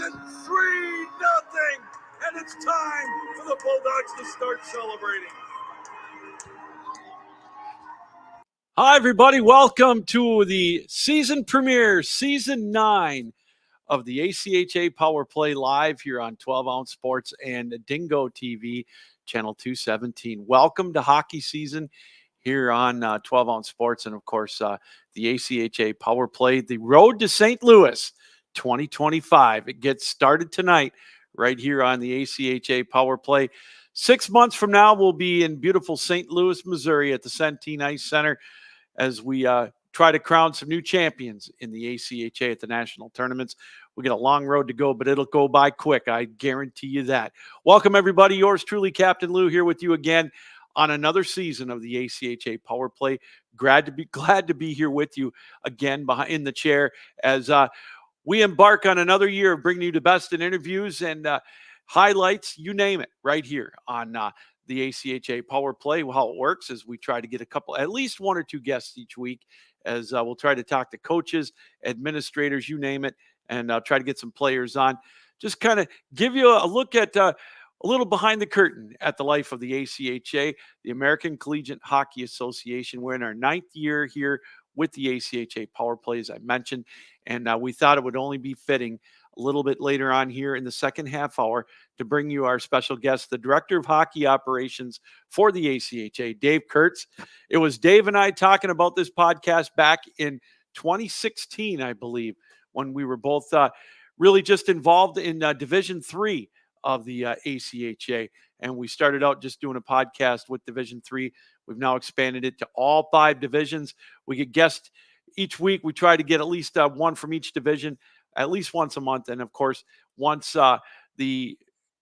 and 3-0. And it's time for the Bulldogs to start celebrating. Hi, everybody. Welcome to the season premiere, Season 9 of the ACHA Power Play live here on 12-Ounce Sports and Dingo TV, Channel 217. Welcome to hockey season here on 12-Ounce Sports and, of course, the ACHA Power Play, the Road to St. Louis 2025. It gets started tonight right here on the ACHA Power Play. 6 months from now, we'll be in beautiful St. Louis, Missouri at the Centene Ice Center as we try to crown some new champions in the ACHA at the national tournaments. We got a long road to go, but it'll go by quick. I guarantee you that. Welcome, everybody. Yours truly, Captain Lou, here with you again on another season of the ACHA Power Play. Glad to be here with you again in the chair as we embark on another year of bringing you the best in interviews and highlights, you name it, right here on the ACHA Power Play. How it works is we try to get at least one or two guests each week as we'll try to talk to coaches, administrators, you name it, and try to get some players on. Just kind of give you a look at a little behind the curtain at the life of the ACHA, the American Collegiate Hockey Association. We're in our 9th year here with the ACHA Power Play, as I mentioned, and we thought it would only be fitting a little bit later on here in the second half hour to bring you our special guest, the Director of Hockey Operations for the ACHA, Dave Kurtz. It was Dave and I talking about this podcast back in 2016, I believe, when we were both really just involved in Division III of the ACHA. And we started out just doing a podcast with Division III. We've now expanded it to all 5 divisions. We get guests each week. We try to get at least one from each division, at least once a month. And of course, once the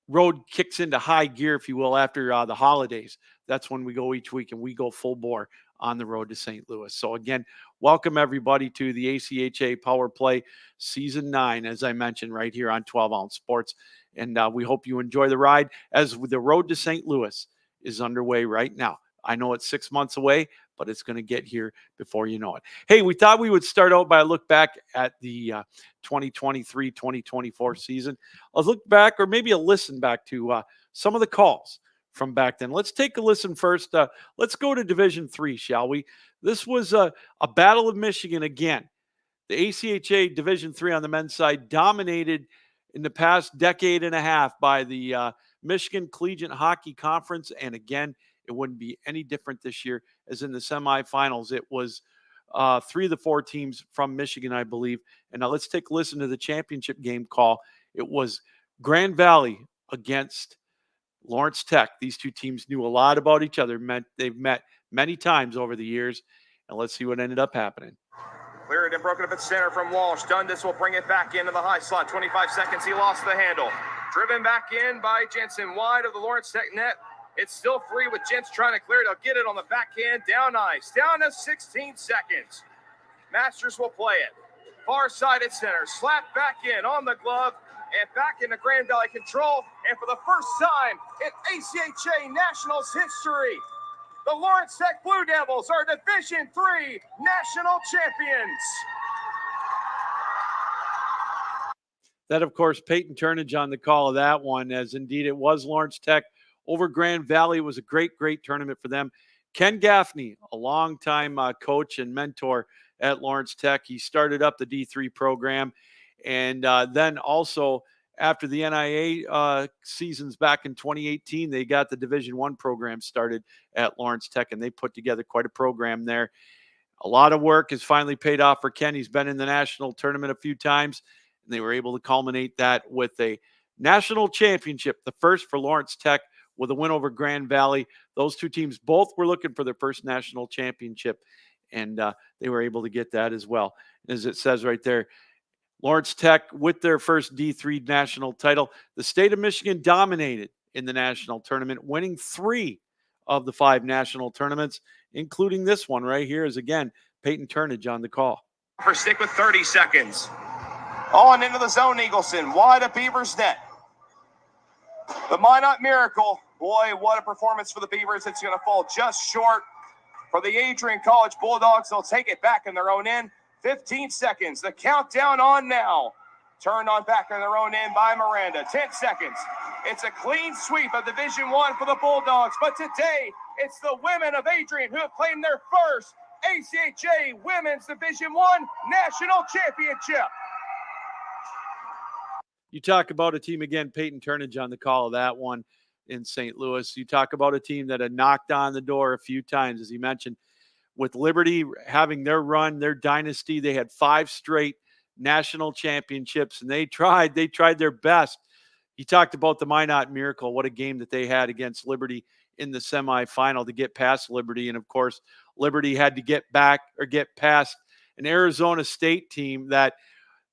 road kicks into high gear, if you will, after the holidays, that's when we go each week and we go full bore on the road to St. Louis. So again, welcome everybody to the ACHA Power Play Season 9, as I mentioned, right here on 12-Ounce Sports. And we hope you enjoy the ride as the road to St. Louis is underway right now. I know it's 6 months away, but it's going to get here before you know it. Hey, we thought we would start out by a look back at the 2023-2024 season. A look back, or maybe a listen back to some of the calls from back then. Let's take a listen first. Let's go to Division III, shall we? This was a Battle of Michigan again. The ACHA Division III on the men's side dominated in the past decade and a half by the Michigan Collegiate Hockey Conference. And again, it wouldn't be any different this year, as in the semifinals, it was 3 of the 4 teams from Michigan, I believe. And now let's take a listen to the championship game call. It was Grand Valley against Lawrence Tech. These two teams knew a lot about each other. They've met many times over the years. And let's see what ended up happening. Cleared and broken up at center from Walsh. Dundas will bring it back into the high slot. 25 seconds, he lost the handle. Driven back in by Jensen, wide of the Lawrence Tech net. It's still free with Jens trying to clear it. He'll get it on the backhand, down ice, down to 16 seconds. Masters will play it. Far side at center, slapped back in on the glove, and back into Grand Valley control. And for the first time in ACHA Nationals history, the Lawrence Tech Blue Devils are Division III national champions. That, of course, Peyton Turnage on the call of that one, as indeed it was Lawrence Tech over Grand Valley. It was a great, great tournament for them. Ken Gaffney, a longtime coach and mentor at Lawrence Tech. He started up the D3 program. And then also after the NIA seasons back in 2018, they got the Division I program started at Lawrence Tech, and they put together quite a program there. A lot of work has finally paid off for Ken. He's been in the national tournament a few times, and they were able to culminate that with a national championship, the first for Lawrence Tech, with a win over Grand Valley. Those two teams both were looking for their first national championship, and they were able to get that as well. As it says right there, Lawrence Tech with their first D3 national title. The state of Michigan dominated in the national tournament, winning 3 of the 5 national tournaments, including this one right here is, again, Peyton Turnage on the call. For stick with 30 seconds. On into the zone, Eagleson, wide of Beavers net. The Minot Miracle, boy, what a performance for the Beavers. It's going to fall just short for the Adrian College Bulldogs. They'll take it back in their own end. 15 seconds. The countdown on now. Turned on back in their own end by Miranda. 10 seconds. It's a clean sweep of Division I for the Bulldogs. But today, it's the women of Adrian who have claimed their first ACHA Women's Division I National Championship. You talk about a team, again, Peyton Turnage on the call of that one in St. Louis. You talk about a team that had knocked on the door a few times, as he mentioned, with Liberty having their run, their dynasty. They had 5 straight national championships, and they tried their best. He talked about the Minot Miracle, what a game that they had against Liberty in the semifinal to get past Liberty. And of course, Liberty had to get past an Arizona State team that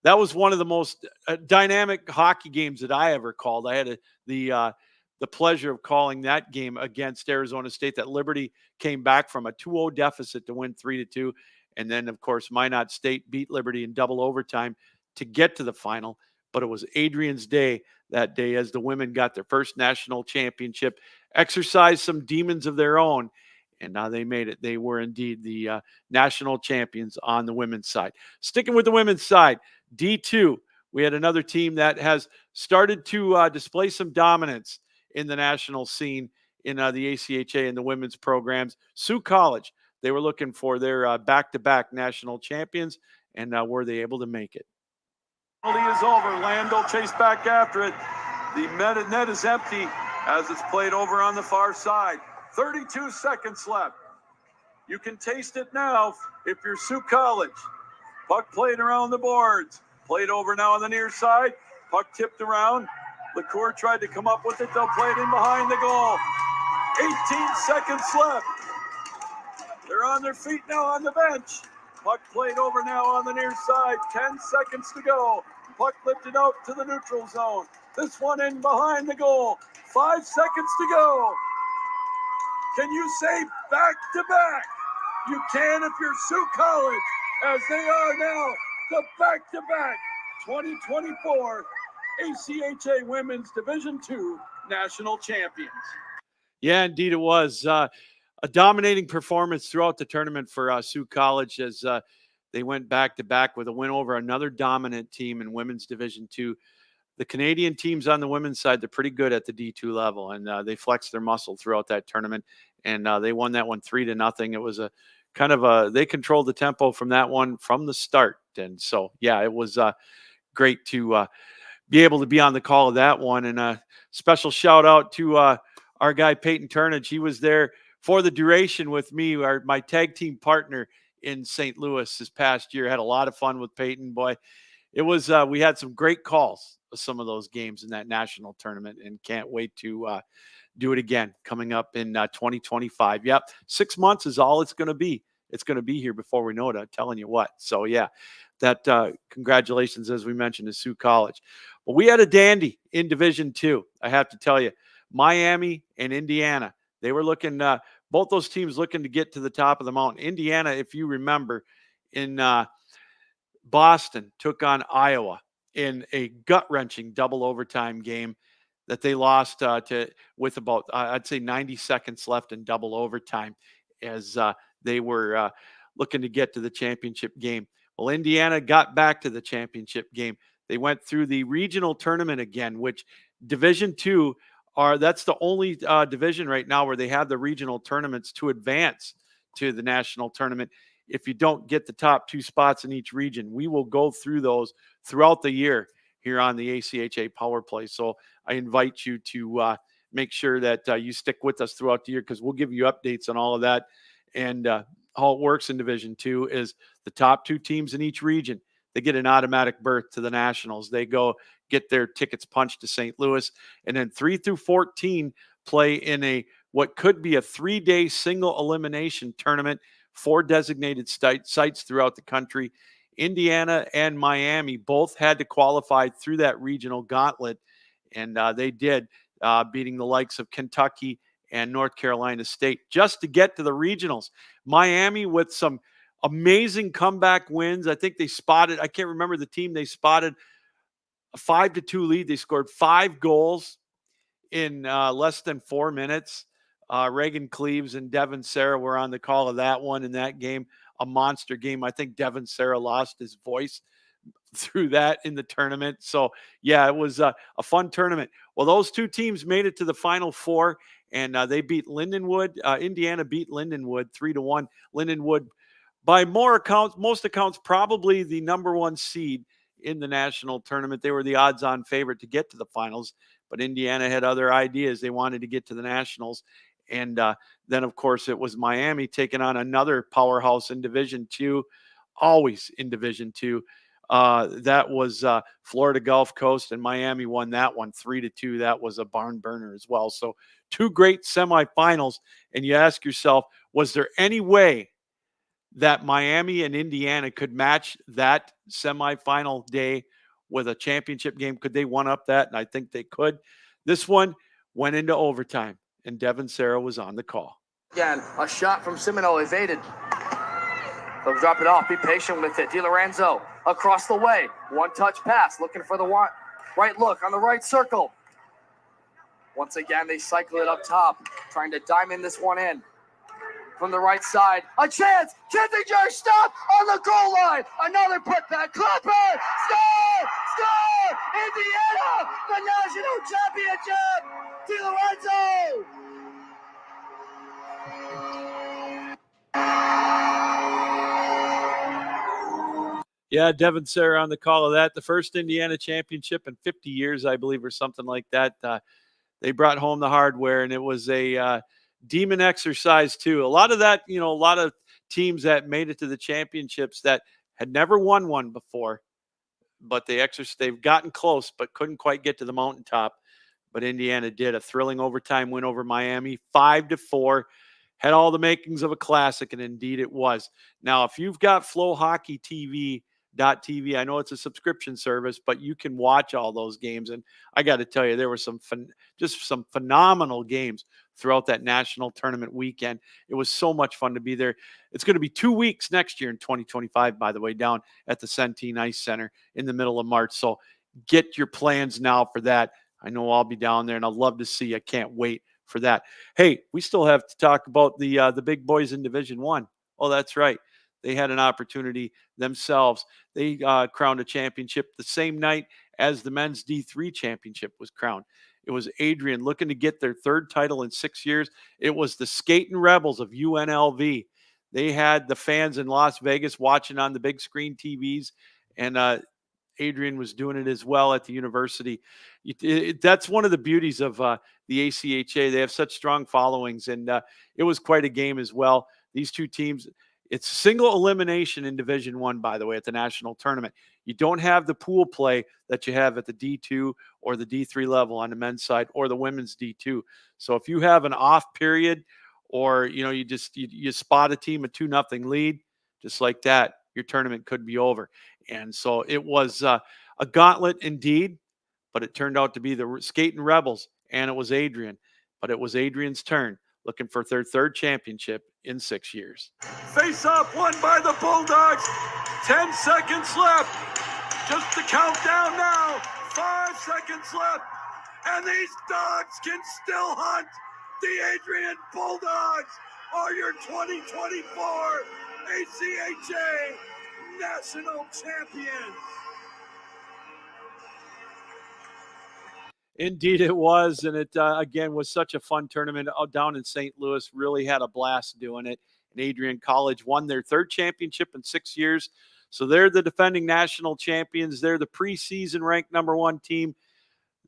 was one of the most dynamic hockey games that I ever called. I had the pleasure of calling that game against Arizona State, that Liberty came back from a 2-0 deficit to win 3-2. And then, of course, Minot State beat Liberty in double overtime to get to the final. But it was Adrian's day that day as the women got their first national championship, exercised some demons of their own, and now they made it. They were indeed the national champions on the women's side. Sticking with the women's side, D2, we had another team that has started to display some dominance in the national scene in the ACHA and the women's programs. Sioux College, they were looking for their back-to-back national champions, and were they able to make it? Penalty is over. Landell chased back after it. The net is empty as it's played over on the far side. 32 seconds left. You can taste it now if you're Sioux College. Puck played around the boards. Played over now on the near side. Puck tipped around. LaCour tried to come up with it. They'll play it in behind the goal. 18 seconds left. They're on their feet now on the bench. Puck played over now on the near side. 10 seconds to go. Puck lifted out to the neutral zone. This one in behind the goal. 5 seconds to go. Can you say back to back? You can if you're Sioux College, as they are now the back-to-back 2024 ACHA Women's Division II National Champions. Yeah, indeed it was. A dominating performance throughout the tournament for Sioux College as they went back-to-back with a win over another dominant team in Women's Division II. The Canadian teams on the women's side, they're pretty good at the D2 level, and they flexed their muscle throughout that tournament, and they won that one 3-0. It was a kind of they controlled the tempo from that one from the start. And so, yeah, it was great to be able to be on the call of that one. And a special shout out to our guy, Peyton Turnage. He was there for the duration with me, my tag team partner in St. Louis this past year. Had a lot of fun with Peyton. Boy, it was, we had some great calls of some of those games in that national tournament, and can't wait to do it again coming up in 2025. Yep. 6 months is all it's going to be. It's going to be here before we know it. I'm telling you what. So yeah, that congratulations, as we mentioned, to Sioux College. But we had a dandy in Division II. I have to tell you, Miami and Indiana, they were looking, both those teams looking to get to the top of the mountain. Indiana, if you remember, in Boston took on Iowa in a gut-wrenching double overtime game that they lost with about, I'd say, 90 seconds left in double overtime as they were looking to get to the championship game. Well, Indiana got back to the championship game. They went through the regional tournament again, which Division II that's the only division right now where they have the regional tournaments to advance to the national tournament. If you don't get the top 2 spots in each region, we will go through those throughout the year here on the ACHA Power Play. So I invite you to make sure that you stick with us throughout the year, because we'll give you updates on all of that. And how it works in Division II is the top 2 teams in each region, they get an automatic berth to the Nationals. They go get their tickets punched to St. Louis. And then 3 through 14 play in what could be a 3-day single elimination tournament, 4 designated sites throughout the country. Indiana and Miami both had to qualify through that regional gauntlet, and they did, beating the likes of Kentucky and North Carolina State just to get to the regionals. Miami with some amazing comeback wins. I think they spotted, I can't remember the team, they spotted a 5-2 lead. They scored 5 goals in less than 4 minutes. Reagan Cleaves and Devin Sarah were on the call of that one in that game. A monster game. I think Devin Sarah lost his voice through that in the tournament. So, yeah, it was a fun tournament. Well, those two teams made it to the Final Four, and they beat Lindenwood. Indiana beat Lindenwood 3-1. Lindenwood, by most accounts, probably the number one seed in the national tournament. They were the odds-on favorite to get to the finals, but Indiana had other ideas. They wanted to get to the nationals. And then, of course, it was Miami taking on another powerhouse in Division II, always in Division II. That was Florida Gulf Coast, and Miami won that one 3-2. That was a barn burner as well. So two great semifinals. And you ask yourself, was there any way that Miami and Indiana could match that semifinal day with a championship game? Could they one up that? And I think they could. This one went into overtime, and Devin Sarah was on the call. Again, a shot from Semino evaded. They'll drop it off. Be patient with it. DiLorenzo across the way. One-touch pass. Looking for the right look on the right circle. Once again, they cycle it up top. Trying to diamond this one in. From the right side. A chance. Kissinger stop on the goal line. Another putback. Clipper. Score! Score! Indiana! The national championship! DiLorenzo! Yeah, Devin Sarah on the call of that. The first Indiana championship in 50 years, I believe, or something like that. They brought home the hardware, and it was a demon exercise too. A lot of that, a lot of teams that made it to the championships that had never won one before, but they've gotten close, but couldn't quite get to the mountaintop. But Indiana did. A thrilling overtime win over Miami, 5-4. Had all the makings of a classic, and indeed it was. Now, if you've got FlowHockeyTV.tv, I know it's a subscription service, but you can watch all those games. And I got to tell you, there were some phenomenal games throughout that national tournament weekend. It was so much fun to be there. It's going to be 2 weeks next year in 2025, by the way, down at the Centene Ice Center in the middle of March. So get your plans now for that. I know I'll be down there, and I'd love to see you. I can't wait for that. Hey, we still have to talk about the big boys in Division I. Oh, that's right. They had an opportunity themselves. They crowned a championship the same night as the men's D3 championship was crowned. It was Adrian looking to get their third title in 6 years. It was the Skating Rebels of UNLV. They had the fans in Las Vegas watching on the big screen TVs, and Adrian was doing it as well at the university. That's one of the beauties of the ACHA. They have such strong followings, and it was quite a game as well. These two teams, it's single elimination in Division I, by the way, at the national tournament. You don't have the pool play that you have at the D2 or the D3 level on the men's side or the women's D2. So if you have an off period or, you spot a team a 2-0 lead, just like that, your tournament could be over. And so it was a gauntlet indeed, but it turned out to be the Skating Rebels, and it was Adrian. But it was Adrian's turn, looking for their third championship in 6 years. Face-off won by the Bulldogs. 10 seconds left. Just the countdown now. 5 seconds left. And these dogs can still hunt. The Adrian Bulldogs are your 2024 ACHA National Champions. Indeed it was, and it, again, was such a fun tournament down in St. Louis. Really had a blast doing it. And Adrian College won their third championship in 6 years. So they're the defending national champions. They're the preseason ranked #1 team.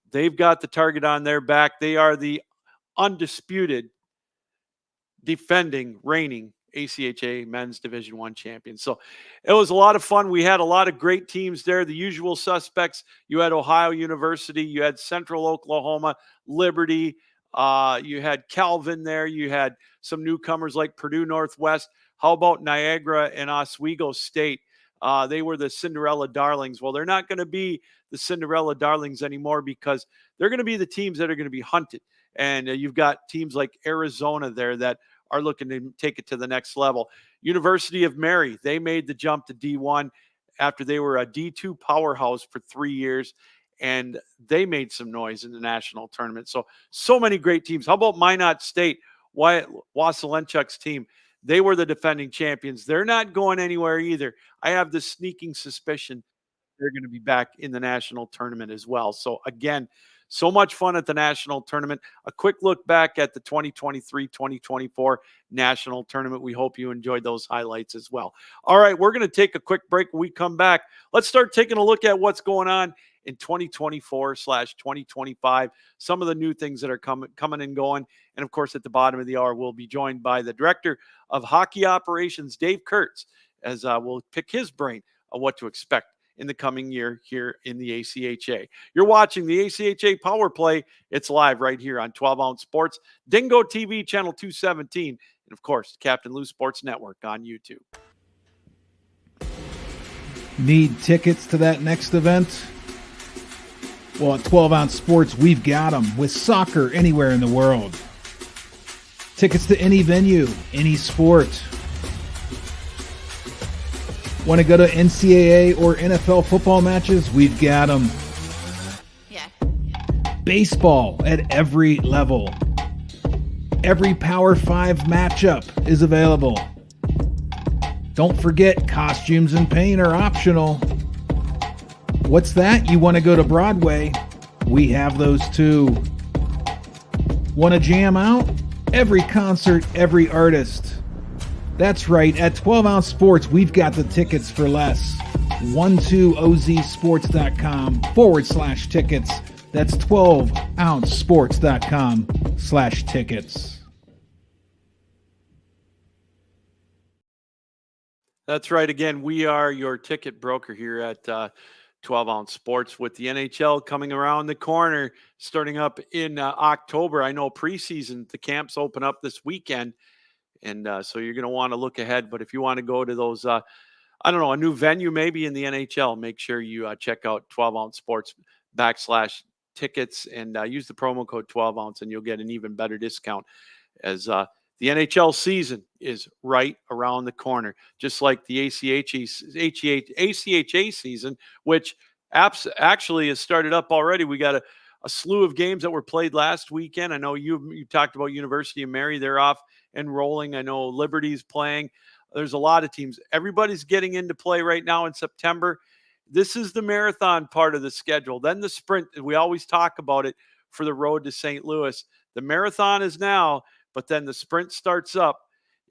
They've got the target on their back. They are the undisputed defending, reigning ACHA Men's Division I champions. So it was a lot of fun. We had a lot of great teams there. The usual suspects. You had Ohio University. You had Central Oklahoma, Liberty. You had Calvin there. You had some newcomers like Purdue Northwest. How about Niagara and Oswego State? They were the Cinderella darlings. Well, they're not going to be the Cinderella darlings anymore because they're going to be the teams that are going to be hunted. And you've got teams like Arizona there that are looking to take it to the next level. University of Mary, they made the jump to D1 after they were a D2 powerhouse for 3 years, and they made some noise in the national tournament. So many great teams. How about Minot State, Wyatt Wasylenchuk's team? They were the defending champions. They're not going anywhere either. I have this sneaking suspicion they're going to be back in the national tournament as well. So again, so much fun at the national tournament. A quick look back at the 2023-2024 national tournament. We hope you enjoyed those highlights as well. All right, we're going to take a quick break. When we come back, let's start taking a look at what's going on in 2024/2025, some of the new things that are coming and going. And of course, at the bottom of the hour, we'll be joined by the Director of Hockey Operations, Dave Kurtz, as we'll pick his brain on what to expect in the coming year here in the ACHA. You're watching the ACHA Power Play. It's live right here on 12 Ounce Sports, Dingo TV, channel 217, and of course, Captain Lou Sports Network on YouTube. Need tickets to that next event? Well, at 12 Ounce Sports, we've got them with soccer anywhere in the world. Tickets to any venue, any sport. Want to go to NCAA or NFL football matches? We've got them. Yeah. Baseball at every level. Every Power 5 matchup is available. Don't forget, costumes and paint are optional. What's that? You want to go to Broadway? We have those too. Want to jam out? Every concert, every artist. That's right, at 12 Ounce Sports, we've got the tickets for less. 12ozsports.com/tickets. That's 12ouncesports.com/tickets. That's right. Again, we are your ticket broker here at 12 Ounce Sports, with the NHL coming around the corner, starting up in October. I know preseason, the camps open up this weekend, and so you're going to want to look ahead. But if you want to go to those, I don't know, a new venue maybe in the NHL, make sure you check out 12 Ounce Sports /tickets and use the promo code 12 Ounce, and you'll get an even better discount, as the NHL season is right around the corner, just like the ACHA season, which actually has started up already. We got a slew of games that were played last weekend. I know you talked about University of Mary. They're off and rolling. I know Liberty's playing. There's a lot of teams. Everybody's getting into play right now in September. This is the marathon part of the schedule. Then the sprint, we always talk about it for the road to St. Louis. The marathon is now, but then the sprint starts up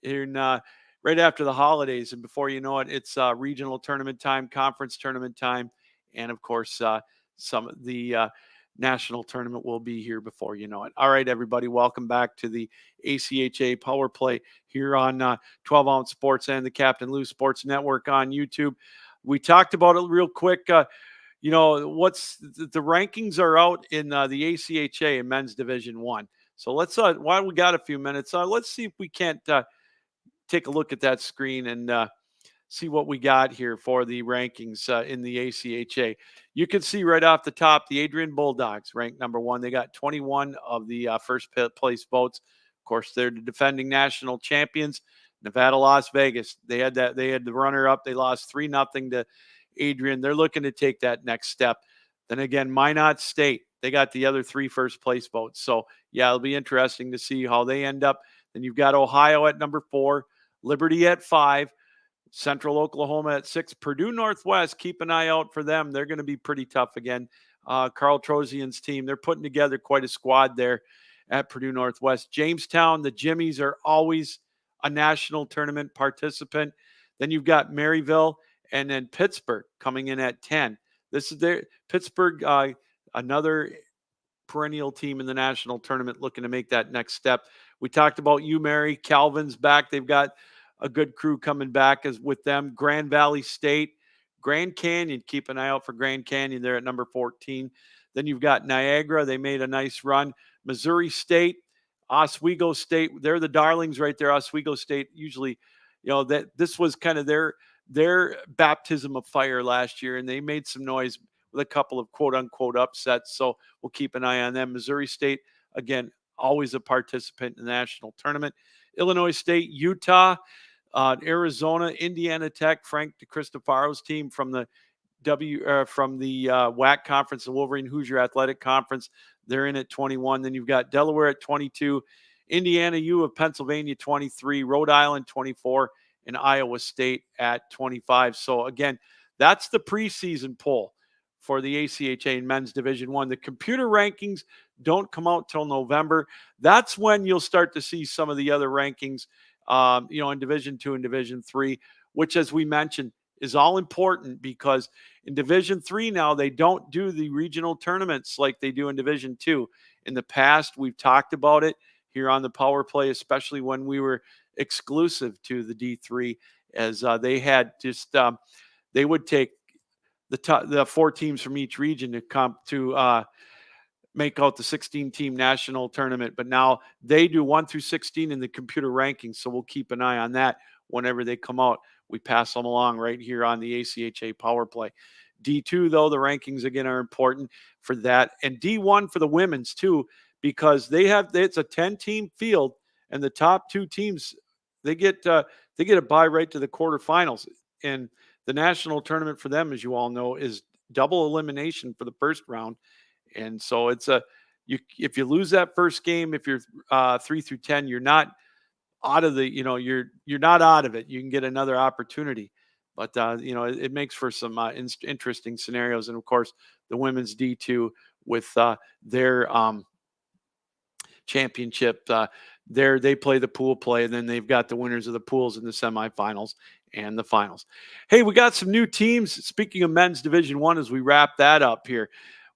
in right after the holidays. And before you know it, it's regional tournament time, conference tournament time. And of course, some of the national tournament will be here before you know it. All right, everybody, welcome back to the ACHA Power Play here on 12 Ounce Sports and the Captain Lou Sports Network on YouTube. We talked about it real quick. What's the rankings are out in the ACHA in men's Division I. So let's, while we got a few minutes, let's see if we can't take a look at that screen and see what we got here for the rankings in the ACHA. You can see right off the top, the Adrian Bulldogs ranked number 1. They got 21 of the first place votes. Of course, they're the defending national champions. Nevada, Las Vegas. They had the runner up. They lost 3-0 to Adrian. They're looking to take that next step. Then again, Minot State, they got the other 3 first place votes. So yeah, it'll be interesting to see how they end up. Then you've got Ohio at number 4, Liberty at 5, Central Oklahoma at 6, Purdue Northwest. Keep an eye out for them. They're going to be pretty tough again. Carl Trozian's team, they're putting together quite a squad there at Purdue Northwest. Jamestown, the Jimmies are always a national tournament participant. Then you've got Maryville and then Pittsburgh coming in at 10. This is their Pittsburgh, another perennial team in the national tournament looking to make that next step. We talked about Mary. Calvin's back. They've got a good crew coming back as with them. Grand Valley State, Grand Canyon. Keep an eye out for Grand Canyon. They're at number 14. Then you've got Niagara. They made a nice run. Missouri State, Oswego State. They're the darlings right there. Oswego State usually, that this was kind of their baptism of fire last year, and they made some noise with a couple of quote-unquote upsets, so we'll keep an eye on them. Missouri State, again, always a participant in the national tournament. Illinois State, Utah, Arizona, Indiana Tech, Frank DeCristofaro's team from the WAC conference, the Wolverine Hoosier Athletic Conference, they're in at 21. Then you've got Delaware at 22, Indiana U of Pennsylvania 23, Rhode Island 24, and Iowa State at 25. So again, That's the preseason poll for the ACHA in men's Division I. The computer rankings don't come out till November. That's when you'll start to see some of the other rankings, in Division II and Division III, which, as we mentioned, is all important because in Division III now, they don't do the regional tournaments like they do in Division II. In the past, we've talked about it here on the Power Play, especially when we were exclusive to the D3, as they had just they would take the 4 teams from each region to make out the 16-team national tournament. But now they do 1 through 16 in the computer rankings, so we'll keep an eye on that whenever they come out. We pass them along right here on the ACHA Power Play. D2, though, the rankings, again, are important for that. And D1 for the women's, too, because it's a 10-team field, and the top 2 teams, they get a bye right to the quarterfinals. And the national tournament for them, as you all know, is double elimination for the first round. And so it's if you lose that first game, if you're 3 through 10, you're not out of the, you're not out of it. You can get another opportunity, but it makes for some interesting scenarios. And of course, the women's D2 with their championship, they play the pool play, and then they've got the winners of the pools in the semifinals and the finals. Hey, we got some new teams. Speaking of men's Division I, as we wrap that up here,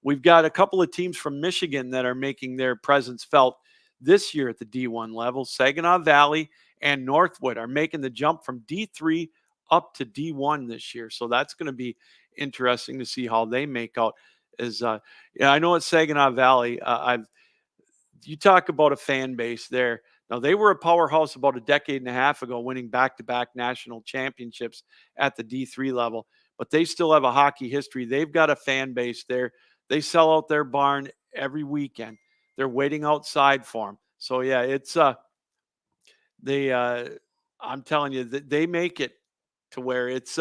we've got a couple of teams from Michigan that are making their presence felt this year at the D1 level. Saginaw Valley and Northwood are making the jump from D3 up to D1 this year. So that's going to be interesting to see how they make out. I know at Saginaw Valley, you talk about a fan base there. Now, they were a powerhouse about a decade and a half ago, winning back-to-back national championships at the D3 level, but they still have a hockey history. They've got a fan base there. They sell out their barn every weekend. They're waiting outside for them. So, yeah, it's I'm telling you, they make it to where it's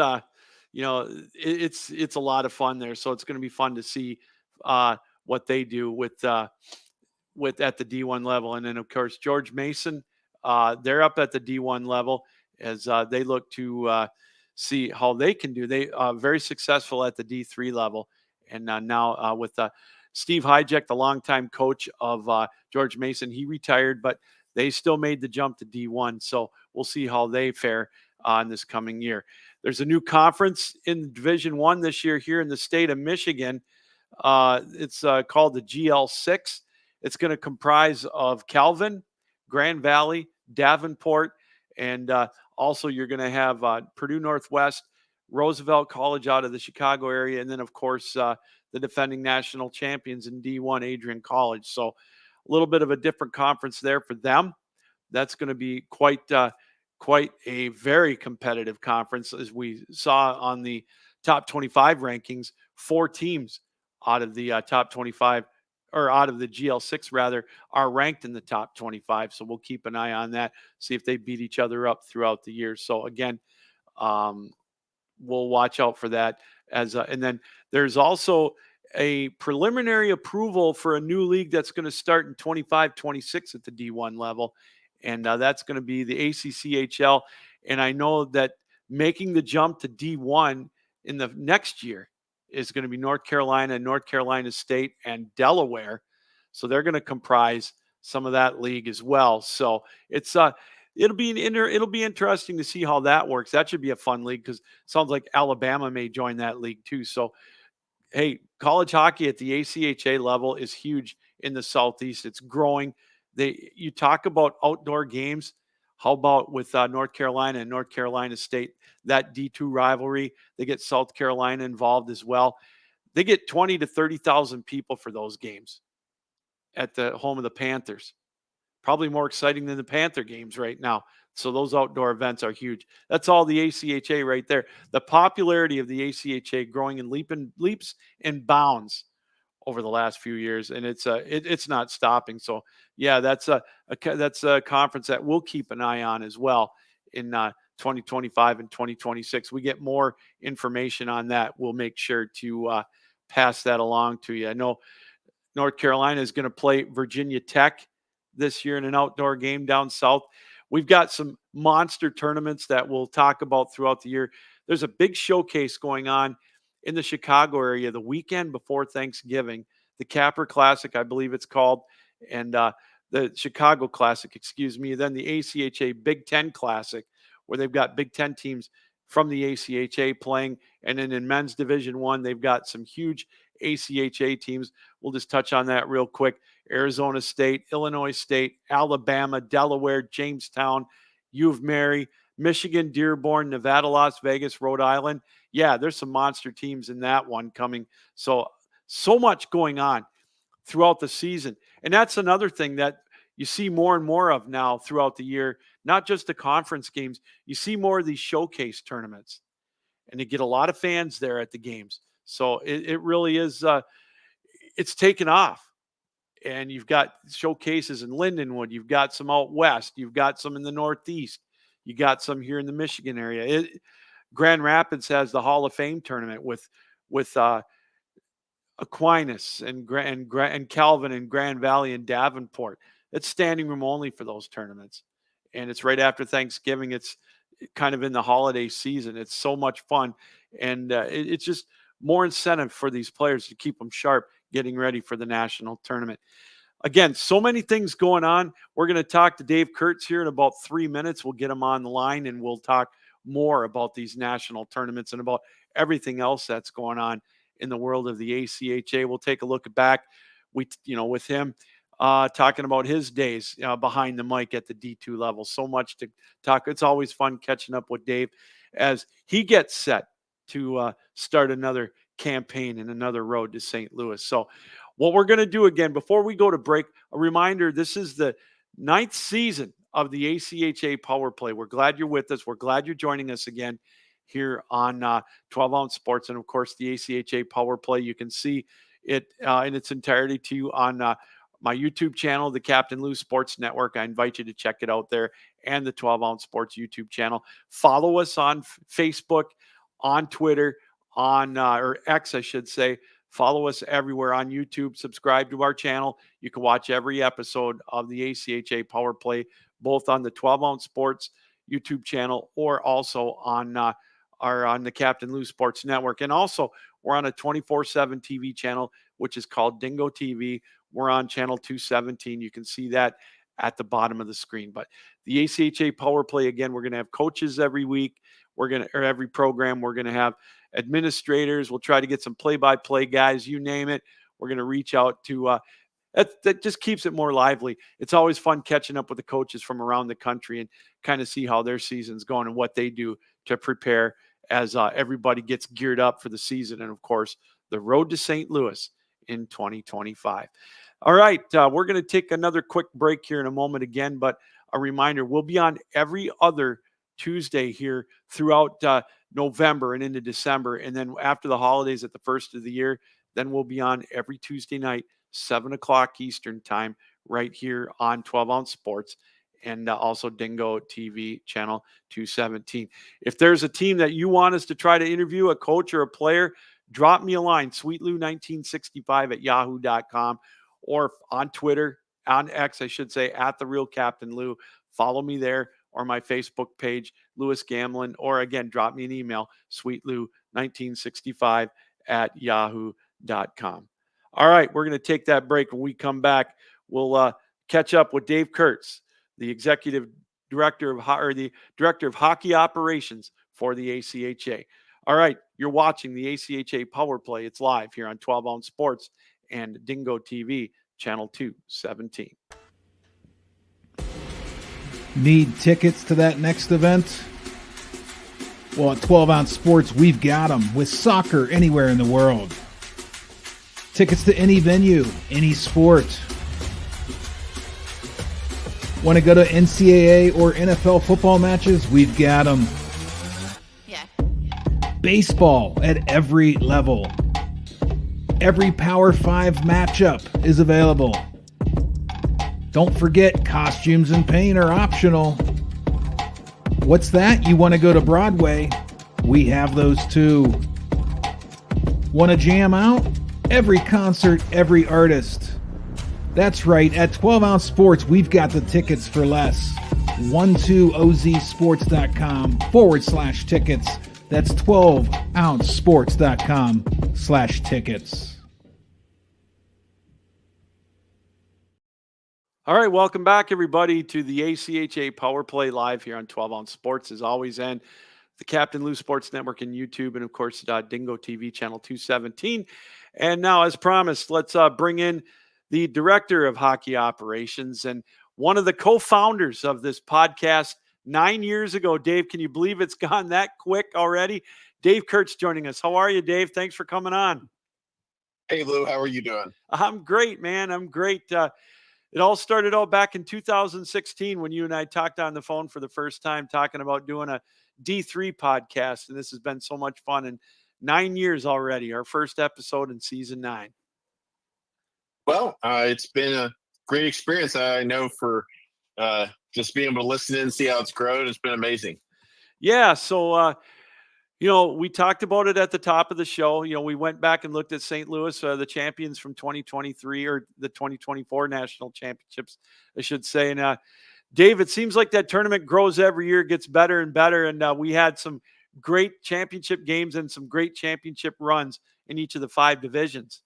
it's a lot of fun there. So it's going to be fun to see what they do with at the D1 level. And then, of course, George Mason, they're up at the D1 level as they look to see how they can do. They are very successful at the D3 level. And now with Steve Hijek, the longtime coach of George Mason, he retired, but they still made the jump to D1. So we'll see how they fare in this coming year. There's a new conference in Division I this year here in the state of Michigan. It's called the GL6. It's going to comprise of Calvin, Grand Valley, Davenport, and also you're going to have Purdue Northwest, Roosevelt College out of the Chicago area, and then, of course, the defending national champions in D1, Adrian College. So a little bit of a different conference there for them. That's going to be quite a very competitive conference, as we saw on the top 25 rankings. 4 teams out of the top 25, or out of the GL6 rather, are ranked in the top 25. So we'll keep an eye on that, see if they beat each other up throughout the year. So again, we'll watch out for that. And then there's also a preliminary approval for a new league that's going to start in 25-26 at the D1 level. And that's going to be the ACCHL. And I know that making the jump to D1 in the next year is going to be North Carolina, North Carolina State, and Delaware. So they're going to comprise some of that league as well. So it's it'll be interesting to see how that works. That should be a fun league because it sounds like Alabama may join that league too. So, hey, college hockey at the ACHA level is huge in the Southeast. It's growing. You talk about outdoor games. How about with North Carolina and North Carolina State, that D2 rivalry? They get South Carolina involved as well. They get 20 to 30,000 people for those games at the home of the Panthers. Probably more exciting than the Panther games right now. So those outdoor events are huge. That's all the ACHA right there. The popularity of the ACHA growing in leaps and bounds over the last few years, and it's not stopping. So yeah, that's a conference that we'll keep an eye on as well in 2025 and 2026. We get more information on that. We'll make sure to pass that along to you. I know North Carolina is going to play Virginia Tech this year in an outdoor game down south. We've got some monster tournaments that we'll talk about throughout the year. There's a big showcase going on in the Chicago area the weekend before Thanksgiving, the Capper Classic, I believe it's called, and the Chicago Classic, excuse me, then the ACHA Big Ten Classic, where they've got Big Ten teams from the ACHA playing. And then in men's Division I, they've got some huge ACHA teams. We'll just touch on that real quick. Arizona State, Illinois State, Alabama, Delaware, Jamestown, U of Mary, Michigan, Dearborn, Nevada, Las Vegas, Rhode Island. Yeah, there's some monster teams in that one coming. So much going on throughout the season. And that's another thing that you see more and more of now throughout the year, not just the conference games. You see more of these showcase tournaments, and they get a lot of fans there at the games. So it really is, it's taken off. And you've got showcases in Lindenwood. You've got some out west. You've got some in the Northeast. You got some here in the Michigan area. Grand Rapids has the Hall of Fame tournament with Aquinas and Calvin and Grand Valley and Davenport. It's standing room only for those tournaments. And it's right after Thanksgiving. It's kind of in the holiday season. It's so much fun. And it's just more incentive for these players to keep them sharp, getting ready for the national tournament. Again, so many things going on. We're going to talk to Dave Kurtz here in about 3 minutes. We'll get him on the line, and we'll talk more about these national tournaments and about everything else that's going on in the world of the ACHA. We'll take a look back with him talking about his days behind the mic at the D2 level. So much to talk. It's always fun catching up with Dave as he gets set to start another campaign and another road to St. Louis. So what we're going to do again, before we go to break, a reminder, this is the 9th season of the ACHA Power Play. We're glad you're with us. We're glad you're joining us again here on 12 Ounce Sports. And of course, the ACHA Power Play, you can see it in its entirety too on my YouTube channel, the Captain Lou Sports Network. I invite you to check it out there, and the 12 Ounce Sports YouTube channel. Follow us on Facebook, on Twitter, on or X, I should say. Follow us everywhere on YouTube. Subscribe to our channel. You can watch every episode of the ACHA Power Play, both on the 12 Ounce Sports YouTube channel or also on the Captain Lou Sports Network. And also, we're on a 24/7 TV channel, which is called Dingo TV. We're on channel 217. You can see that at the bottom of the screen. But the ACHA Power Play, again, we're going to have coaches every week. Every program, we're going to have administrators. We'll try to get some play-by-play guys, you name it. We're going to reach out to that just keeps it more lively. It's always fun catching up with the coaches from around the country and kind of see how their season's going and what they do to prepare as everybody gets geared up for the season. And of course, the road to St. Louis in 2025. All right, we're going to take another quick break here in a moment again, but a reminder, we'll be on every other Tuesday here throughout November and into December. And then after the holidays at the first of the year, then we'll be on every Tuesday night, 7 o'clock Eastern time, right here on 12 Ounce Sports and also Dingo TV channel 217. If there's a team that you want us to try to interview, a coach or a player, drop me a line, sweetlou1965@yahoo.com, or on Twitter, on X, I should say, at The Real Captain Lou. Follow me there, or my Facebook page, Louis Gamlin, or again, drop me an email, sweetlou1965@yahoo.com. All right, we're going to take that break. When we come back, we'll catch up with Dave Kurtz, the executive director the director of hockey operations for the ACHA. All right, you're watching the ACHA Power Play. It's live here on 12 Ounce Sports and Dingo TV, channel 217. Need tickets to that next event? Well, at 12 Ounce Sports, we've got them with soccer anywhere in the world. Tickets to any venue, any sport. Want to go to NCAA or NFL football matches? We've got them. Yeah. Baseball at every level. Every Power 5 matchup is available. Don't forget, costumes and paint are optional. What's that? You want to go to Broadway? We have those too. Want to jam out? Every concert, every artist. That's right, at 12 Ounce Sports, we've got the tickets for less. 12ouncesports.com/tickets. That's 12ouncesports.com/tickets. All right, welcome back, everybody, to the ACHA Power Play live here on 12 Ounce Sports, as always, and the Captain Lou Sports Network and YouTube, and of course, Dingo TV channel 217. And now, as promised, let's bring in the director of hockey operations and one of the co-founders of this podcast 9 years ago. Dave, can you believe it's gone that quick already? Dave Kurtz joining us. How are you, Dave? Thanks for coming on. Hey, Lou, how are you doing? I'm great, man. I'm great. It all started out back in 2016 when you and I talked on the phone for the first time, talking about doing a D3 podcast. And this has been so much fun. And 9 years already, our first episode in season 9. Well, it's been a great experience. I know for just being able to listen in and see how it's grown, it's been amazing. Yeah. So, we talked about it at the top of the show. We went back and looked at St. Louis, the champions from 2023 or the 2024 national championships, I should say. And Dave, it seems like that tournament grows every year, gets better and better. And we had some great championship games and some great championship runs in each of the 5 divisions.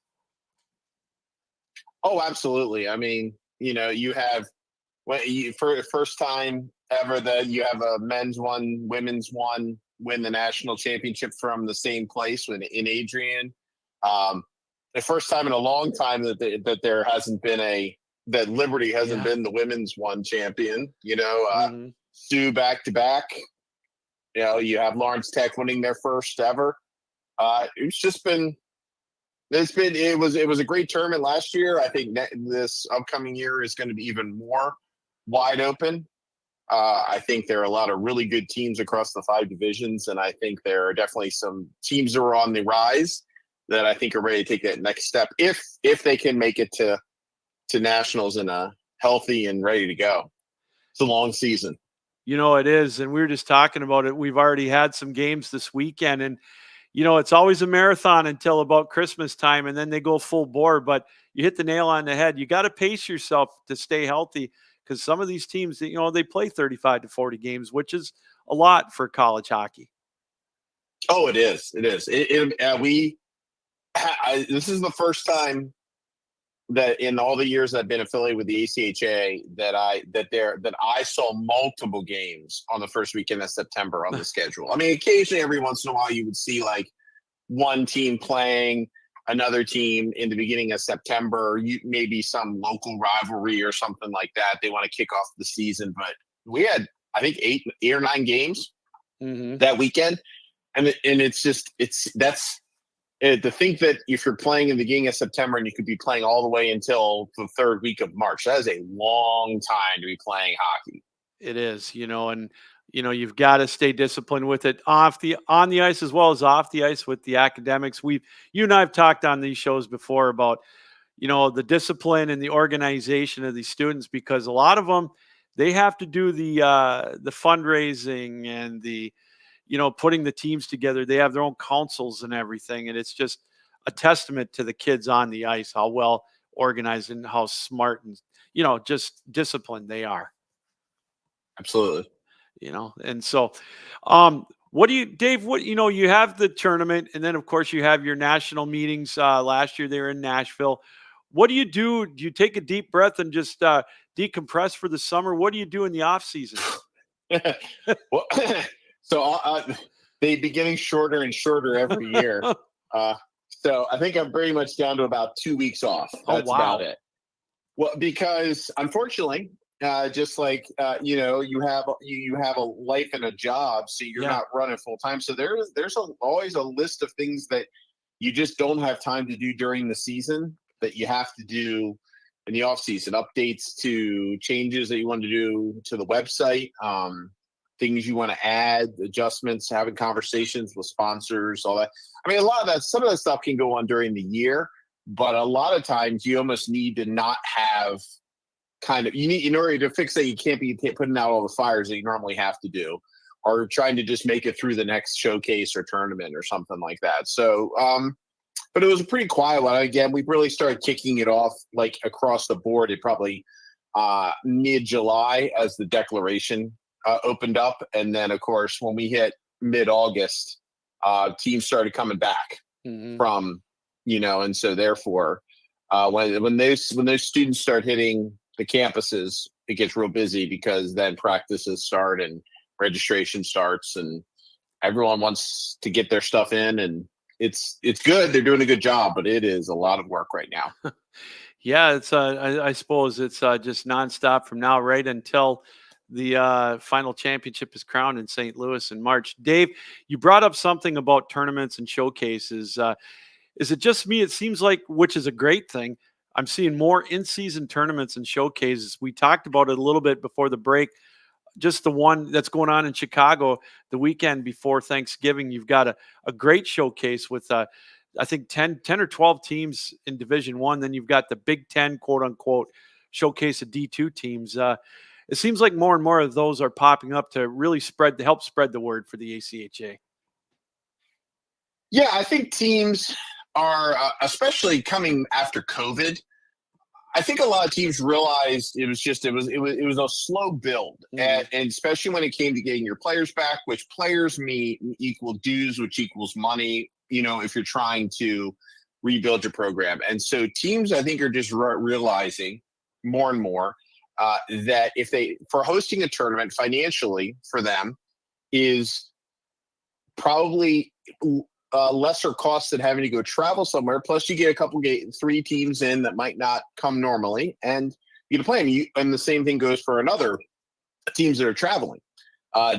Oh, absolutely. I mean, you have for the first time ever that you have a men's one, women's one win the national championship from the same place in Adrian. The first time in a long time that there hasn't been that Liberty hasn't been the women's one champion. Sioux back to back. You have Lawrence Tech winning their first ever. It was a great tournament last year. I think this upcoming year is going to be even more wide open. I think there are a lot of really good teams across the 5 divisions, and I think there are definitely some teams that are on the rise that I think are ready to take that next step if they can make it to nationals and healthy and ready to go. It's a long season. It is, and we were just talking about it. We've already had some games this weekend, and it's always a marathon until about Christmas time, and then they go full bore. But you hit the nail on the head. You got to pace yourself to stay healthy, because some of these teams, they play 35 to 40 games, which is a lot for college hockey. Oh, it is. It is. This is the first time that in all the years I've been affiliated with the ACHA that I saw multiple games on the first weekend of September on the schedule. I mean, occasionally, every once in a while, you would see like one team playing another team in the beginning of September, maybe some local rivalry or something like that. They want to kick off the season, but we had, I think, 8 or 9 games that weekend. And to think that if you're playing in the beginning of September and you could be playing all the way until the 3rd week of March, that is a long time to be playing hockey. It is, and you've got to stay disciplined with it on the ice as well as off the ice with the academics. You and I have talked on these shows before about, the discipline and the organization of these students, because a lot of them, they have to do the fundraising and the, putting the teams together. They have their own councils and everything. And it's just a testament to the kids on the ice, how well organized and how smart and, just disciplined they are. Absolutely. And so, Dave, you have the tournament, and then of course you have your national meetings. Last year they were in Nashville. What do you do? Do you take a deep breath and just decompress for the summer? What do you do in the off season? Well, so they be getting shorter and shorter every year. So I think I'm pretty much down to about 2 weeks off. That's about it. Well, because unfortunately, just like you have a life and a job, so you're not running full time. So there's always a list of things that you just don't have time to do during the season that you have to do in the off season. Updates to changes that you want to do to the website, things you want to add, adjustments, having conversations with sponsors, all that. I mean, some of that stuff can go on during the year, but a lot of times you almost need to not have in order to fix that, you can't be putting out all the fires that you normally have to do, or trying to just make it through the next showcase or tournament or something like that. So, but it was a pretty quiet one. Again, we really started kicking it off like across the board. It probably mid-July as the declaration opened up. And then, of course, when we hit mid-August, teams started coming back from, and so therefore, when those students start hitting the campuses, it gets real busy because then practices start and registration starts and everyone wants to get their stuff in, and it's good. They're doing a good job, but it is a lot of work right now. Yeah, it's I suppose it's just nonstop from now right until the final championship is crowned in St. Louis in March. Dave, you brought up something about tournaments and showcases. Is it just me? It seems like, which is a great thing, I'm seeing more in-season tournaments and showcases. We talked about it a little bit before the break. Just the one that's going on in Chicago the weekend before Thanksgiving. You've got a great showcase with I think 10 or 12 teams in Division One. Then you've got the Big Ten, quote unquote, showcase of D2 teams. It seems like more and more of those are popping up to really help spread the word for the ACHA. Yeah, I think teams are, especially coming after COVID. I think a lot of teams realized it was a slow build, and especially when it came to getting your players back, which players equal dues, which equals money. If you're trying to rebuild your program, and so teams, I think, are just realizing more and more that for hosting a tournament financially for them is probably lesser cost than having to go travel somewhere. Plus, you get three teams in that might not come normally, and you get to play them. And the same thing goes for another teams that are traveling.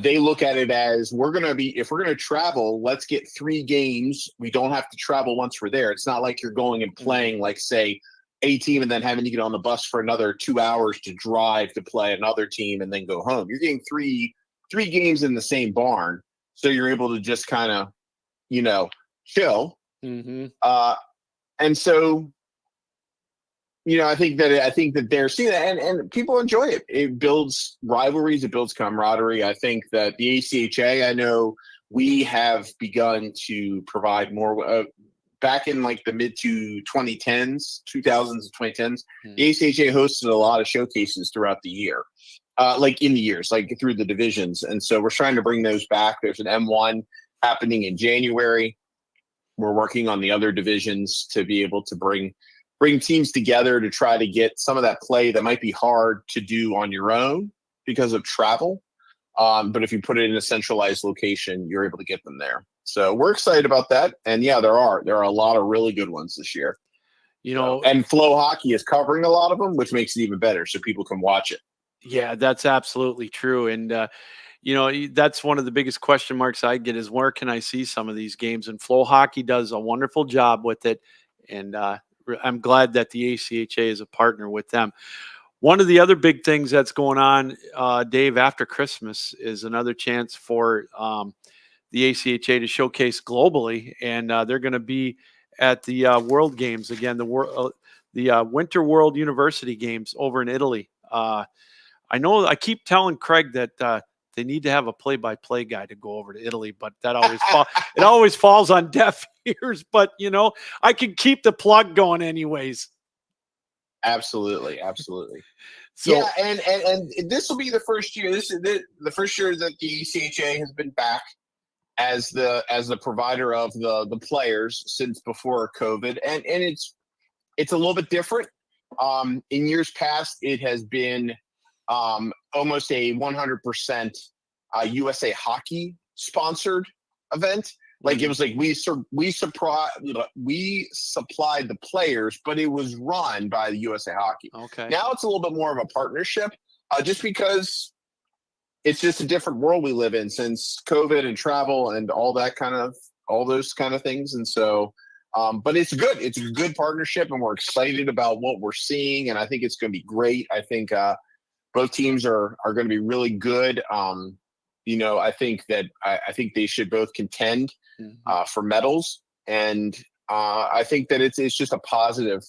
They look at it as if we're going to travel, let's get 3 games. We don't have to travel once we're there. It's not like you're going and playing, like, say, a team and then having to get on the bus for another 2 hours to drive to play another team and then go home. You're getting three games in the same barn, so you're able to just kind of chill. And so, I think that they're seeing that, and people enjoy it. It builds rivalries. It builds camaraderie. I think that the ACHA, I know we have begun to provide more back in like the mid to 2010s, 2000s and 2010s. The ACHA hosted a lot of showcases throughout the year, like in the years, like through the divisions. And so we're trying to bring those back. There's an M1 happening in January. We're working on the other divisions to be able to bring teams together to try to get some of that play that might be hard to do on your own because of travel. But if you put it in a centralized location, you're able to get them there. So we're excited about that. And yeah, there are a lot of really good ones this year. And Flow Hockey is covering a lot of them, which makes it even better so people can watch it. Yeah, that's absolutely true. And, that's one of the biggest question marks I get is where can I see some of these games? And Flow Hockey does a wonderful job with it. And I'm glad that the ACHA is a partner with them. One of the other big things that's going on, Dave, after Christmas is another chance for the ACHA to showcase globally. And they're going to be at the World Games again, the Winter World University Games over in Italy. I know I keep telling Craig that they need to have a play-by-play guy to go over to Italy, but that always falls on deaf ears. But I can keep the plug going anyways. Absolutely. So, yeah, and this will be the first year. This is the first year that the ACHA has been back as the provider of the players since before COVID, and it's a little bit different. In years past, it has been almost a 100% USA Hockey sponsored event. Like it was like we supplied the players, but it was run by the USA Hockey. Okay. Now it's a little bit more of a partnership, just because it's just a different world we live in since COVID and travel and all those kind of things. And so, but it's good. It's a good partnership, and we're excited about what we're seeing, and I think it's going to be great. I think both teams are going to be really good. I think they should both contend for medals, and I think that it's just a positive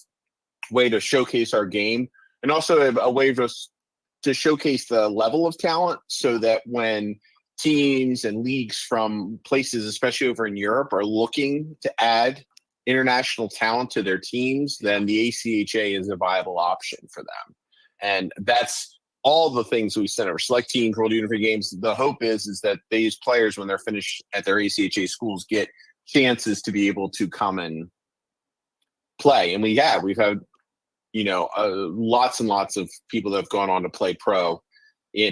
way to showcase our game, and also a way for us to showcase the level of talent, so that when teams and leagues from places, especially over in Europe, are looking to add international talent to their teams, then the ACHA is a viable option for them. And that's all the things we send over. Select teams, World Junior Games. The hope is that these players, when they're finished at their ACHA schools, get chances to be able to come and play. And we've had, lots and lots of people that have gone on to play pro,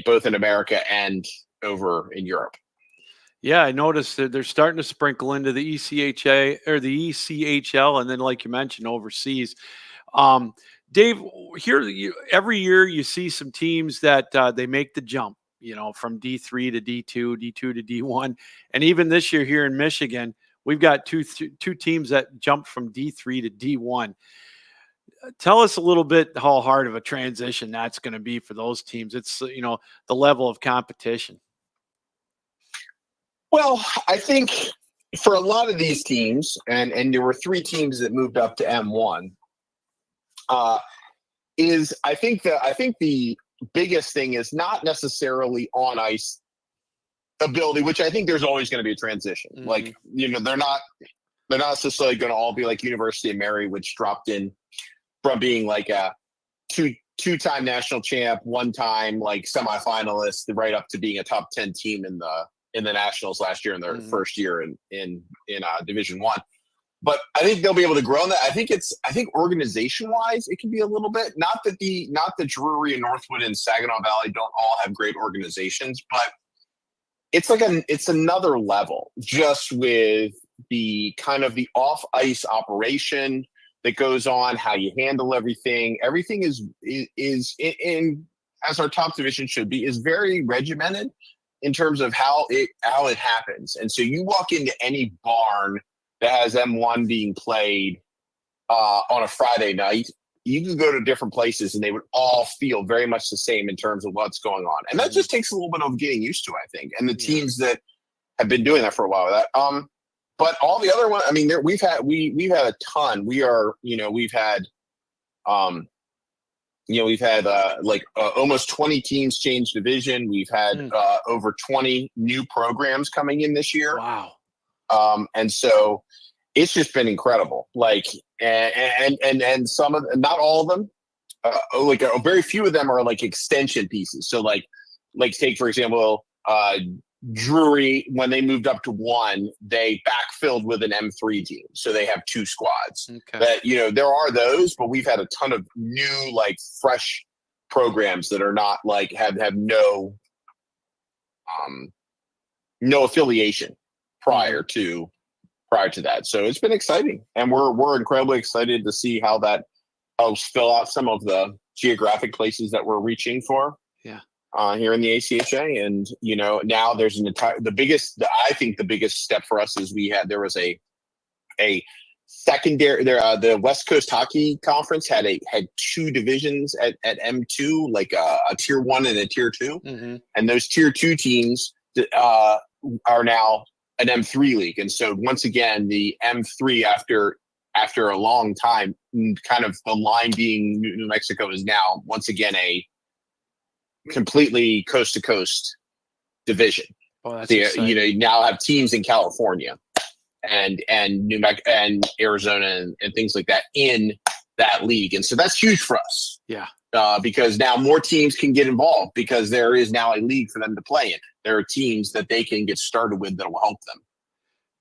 both in America and over in Europe. Yeah, I noticed that they're starting to sprinkle into the ECHA or the ECHL, and then, like you mentioned, overseas. Dave, every year you see some teams that they make the jump, from D3 to D2, D2 to D1, and even this year here in Michigan, we've got two teams that jumped from D3 to D1. Tell us a little bit how hard of a transition that's going to be for those teams. It's the level of competition. Well, I think for a lot of these teams, and there were 3 teams that moved up to M1, I think the biggest thing is not necessarily on ice ability, which I think there's always going to be a transition. Mm-hmm. Like, they're not necessarily going to all be like University of Mary, which dropped in from being like a two-time national champ, one-time like semifinalist, right up to being a top 10 team in the Nationals last year in their first year in Division I. But I think they'll be able to grow in that. I think organization-wise, it can be a little bit, not that Drury and Northwood and Saginaw Valley don't all have great organizations, but it's another level just with the kind of the off-ice operation that goes on, how you handle everything. Everything is in, as our top division should be, is very regimented in terms of how it happens. And so you walk into any barn that has M1 being played on a Friday night, you can go to different places and they would all feel very much the same in terms of what's going on. And that just takes a little bit of getting used to, I think. And the teams that have been doing that for a while. But all the other ones, I mean, we've had a ton. We've had almost 20 teams change division. We've had over 20 new programs coming in this year. Wow. And so it's just been incredible. Like, and some of, not all of them, very few of them are like extension pieces. So like take, for example, Drury, when they moved up to 1, they backfilled with an M3 team. So they have 2 squads. Okay. That, there are those, but we've had a ton of new, like fresh programs that are not like, have no affiliation prior to that. So it's been exciting, and we're incredibly excited to see how that helps fill out some of the geographic places that we're reaching for. Yeah. Here in the ACHA, and now there's the biggest step for us is there was a secondary the West Coast Hockey Conference had 2 divisions at M2, like a tier 1 and a tier 2, and those tier 2 teams are now an M3 league. And so once again, the M3 after a long time, kind of the line being New Mexico, is now once again a completely coast to coast division. Oh, that's so, exciting. You now have teams in California and New Mexico and Arizona and things like that in that league. And so that's huge for us. Yeah. Because now more teams can get involved because there is now a league for them to play in. There are teams that they can get started with that will help them.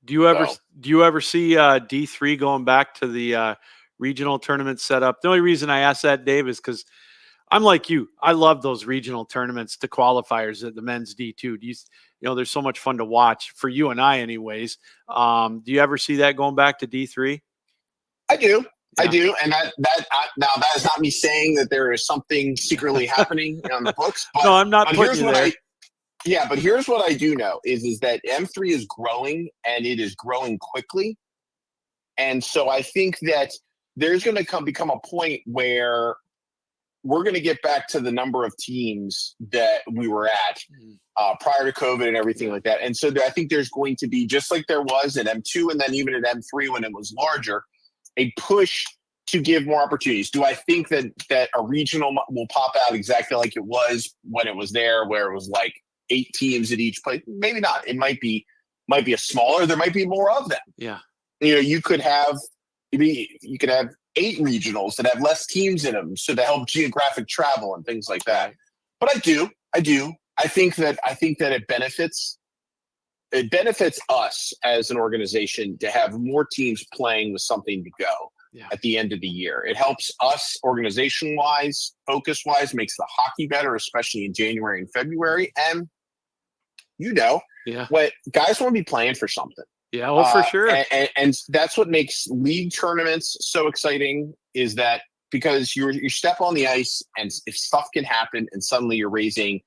Do you ever see D3 going back to the regional tournament setup? The only reason I ask that, Dave, is because I'm like you. I love those regional tournaments, the qualifiers at the men's D2. There's so much fun to watch for you and I anyways. Do you ever see that going back to D3? I do. Yeah. I do. And that is not me saying that there is something secretly happening on the books. But, no, I'm not putting you there. But here's what I do know is that M3 is growing, and it is growing quickly. And so I think that there's going to become a point where we're going to get back to the number of teams that we were at prior to COVID and everything like that. And so I think there's going to be, just like there was at M2 and then even at M3 when it was larger, a push to give more opportunities. Do I think that a regional will pop out exactly like it was when it was there, where it was like 8 teams at each place? Maybe not. It might be a smaller. There might be more of them. Yeah. You could have 8 regionals that have less teams in them, so to help geographic travel and things like that. But I do. I think that it benefits us as an organization to have more teams playing with something to go at the end of the year. It helps us organization-wise, focus-wise, makes the hockey better, especially in January and February. And, what guys want to be playing for something. Yeah, well, for sure. And that's what makes league tournaments so exciting, is that because you step on the ice and if stuff can happen and suddenly you're raising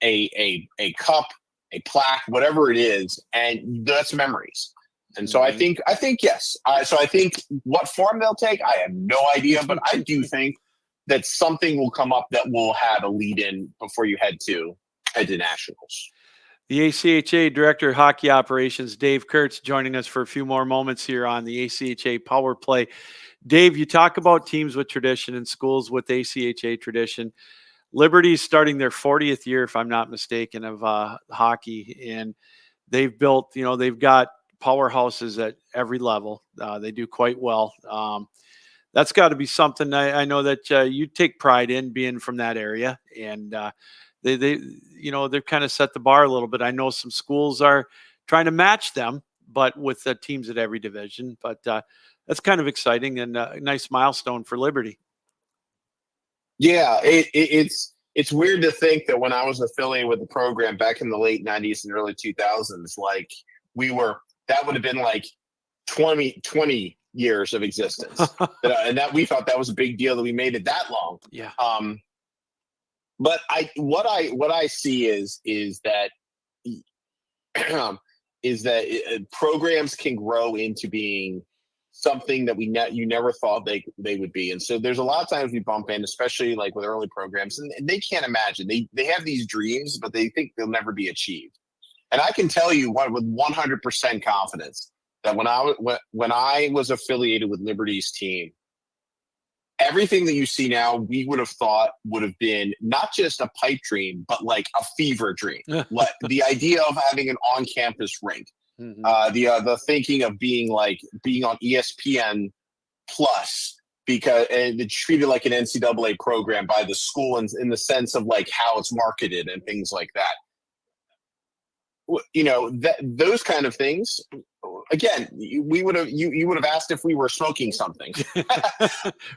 a cup, a plaque, whatever it is, and that's memories. And so I think yes. So I think what form they'll take, I have no idea, but I do think that something will come up that will have a lead in before you head to nationals. The ACHA Director of Hockey Operations, Dave Kurtz, joining us for a few more moments here on the ACHA Power Play. Dave, you talk about teams with tradition and schools with ACHA tradition. Liberty's starting their 40th year, if I'm not mistaken, of hockey, and they've built, they've got powerhouses at every level. They do quite well. That's got to be something I know that you take pride in, being from that area, and they've kind of set the bar a little bit. I know some schools are trying to match them, but with the teams at every division. But that's kind of exciting and a nice milestone for Liberty. Yeah, it's weird to think that when I was affiliated with the program back in the late 90s and early 2000s, like that would have been like 20 years of existence. And that we thought that was a big deal that we made it that long. Yeah. But what I see is that programs can grow into being something that you never thought they would be. And so there's a lot of times we bump in, especially like with early programs, and they can't imagine. They have these dreams, but they think they'll never be achieved. And I can tell you with 100% confidence that when I was affiliated with Liberty's team, everything that you see now, we would have thought would have been not just a pipe dream, but like a fever dream. Like the idea of having an on-campus rink. Mm-hmm. The thinking of being on ESPN Plus and it's treated like an NCAA program by the school in the sense of like how it's marketed and things like that. Those kind of things. Again, you would have asked if we were smoking something,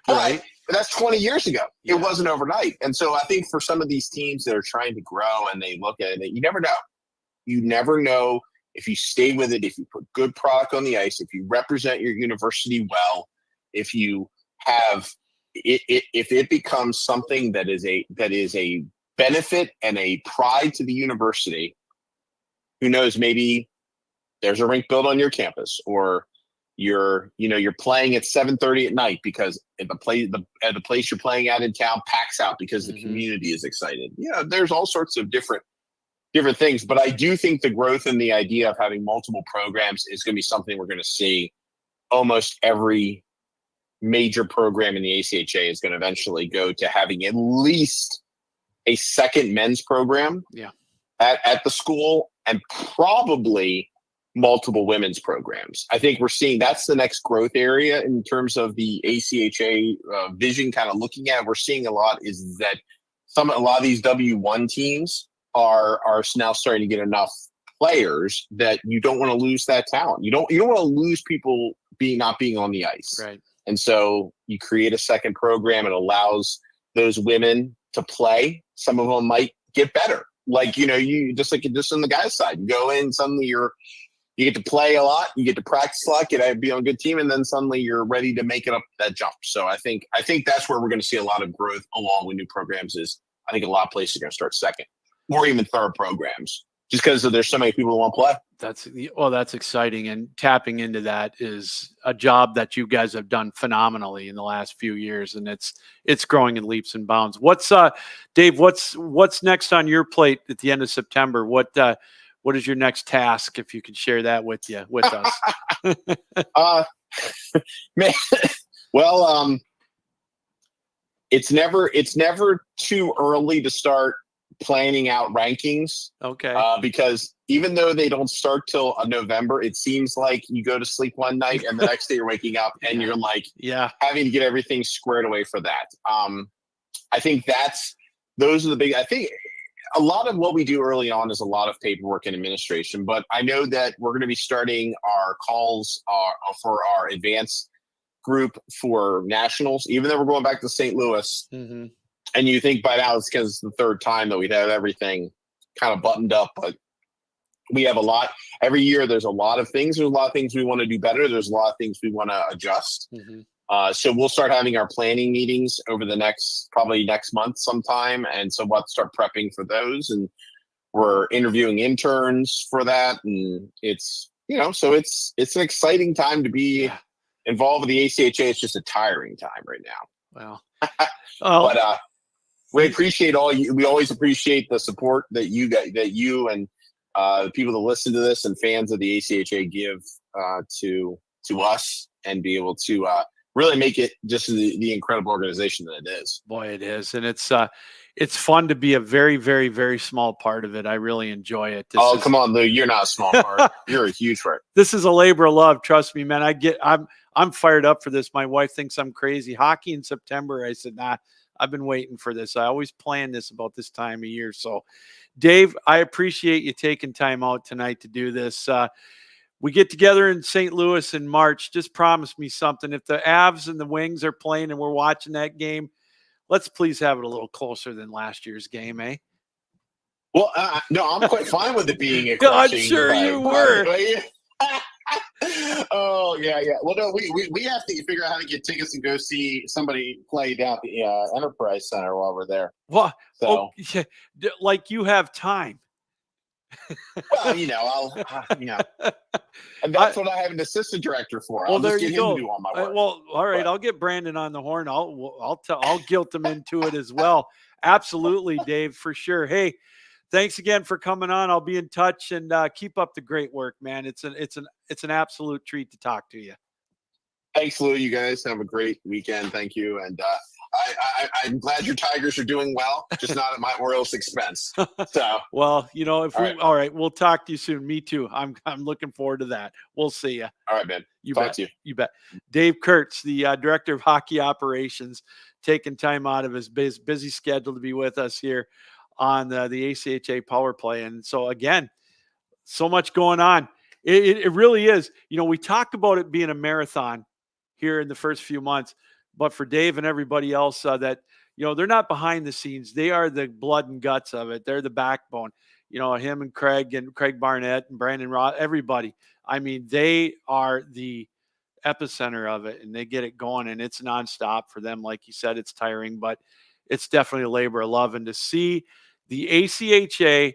right? But that's 20 years ago. Yeah. It wasn't overnight, and so I think for some of these teams that are trying to grow and they look at it, you never know. You never know. If you stay with it, if you put good product on the ice, if you represent your university well, if you have if it becomes something that is a benefit and a pride to the university, who knows, maybe there's a rink built on your campus, or you're playing at 7:30 at night because the place you're playing at in town packs out because the community is excited. There's all sorts of different things, but I do think the growth in the idea of having multiple programs is going to be something we're going to see. Almost every major program in the ACHA is going to eventually go to having at least a second men's program at the school, and probably multiple women's programs. I think we're seeing that's the next growth area in terms of the ACHA vision kind of looking at. We're seeing a lot is that a lot of these W1 teams are now starting to get enough players that you don't want to lose that talent. You don't want to lose people not being on the ice. Right. And so you create a second program. It allows those women to play. Some of them might get better. Like, you just on the guys' side, you go in, suddenly you get to play a lot, you get to practice a lot, get to be on a good team, and then suddenly you're ready to make it up that jump. So I think that's where we're going to see a lot of growth along with new programs. I think a lot of places are going to start second or even third programs, just because there's so many people who want to play. That's exciting, and tapping into that is a job that you guys have done phenomenally in the last few years, and it's growing in leaps and bounds. Dave? What's next on your plate at the end of September? What is your next task, if you could share that with us? Man, well, it's never too early to start planning out rankings. Okay. Because even though they don't start till November, it seems like you go to sleep one night and the next day you're waking up and you're like having to get everything squared away for that. I think those are the big, I think a lot of what we do early on is a lot of paperwork and administration, but I know that we're going to be starting our calls for our advanced group for nationals, even though we're going back to St. Louis. Mm-hmm. And you think by now it's because it's the third time that we'd have everything kind of buttoned up, but we have a lot every year. There's a lot of things. There's a lot of things we want to do better. There's a lot of things we want to adjust. Mm-hmm. So we'll start having our planning meetings over the probably next month sometime. And so we'll have to start prepping for those. And we're interviewing interns for that. And it's, so it's an exciting time to be involved with the ACHA. It's just a tiring time right now. Well, but we appreciate we always appreciate the support that you and the people that listen to this and fans of the ACHA give to us, and be able to really make it just the incredible organization that it is. Boy, it is. And it's fun to be a very, very, very small part of it. I really enjoy it. Come on, Lou. You're not a small part. You're a huge part. This is a labor of love. Trust me, man. I'm fired up for this. My wife thinks I'm crazy. Hockey in September. I said, nah, I've been waiting for this. I always plan this about this time of year. So, Dave, I appreciate you taking time out tonight to do this. We get together in St. Louis in March. Just promise me something. If the Avs and the Wings are playing and we're watching that game, let's please have it a little closer than last year's game, eh? Well, no, I'm quite fine with it being a I'm sure you were. Oh, yeah. Well, no, we have to figure out how to get tickets and go see somebody play down at the Enterprise Center while we're there. Well, like you have time. Well, and that's what I have an assistant director for. Well, I'll there just get you him go. to do all my work. Well, all right. I'll get Brandon on the horn. I'll guilt him into it as well. Absolutely, Dave, for sure. Hey, thanks again for coming on. I'll be in touch, and keep up the great work, man. It's an absolute treat to talk to you. Thanks, Lou. You guys have a great weekend. Thank you, and I'm glad your Tigers are doing well, just not at my Orioles' expense. So, well, all right, we'll talk to you soon. Me too. I'm looking forward to that. We'll see you. All right, man. Talk to you. You bet. Dave Kurtz, the director of hockey operations, taking time out of his busy schedule to be with us here on the ACHA Power Play. And so again, so much going on. It really is. We talked about it being a marathon here in the first few months, but for Dave and everybody else that, they're not behind the scenes. They are the blood and guts of it. They're the backbone, him and Craig Barnett and Brandon Roth, everybody. I mean, they are the epicenter of it, and they get it going, and it's nonstop for them. Like you said, it's tiring, but it's definitely a labor of love. And to see the ACHA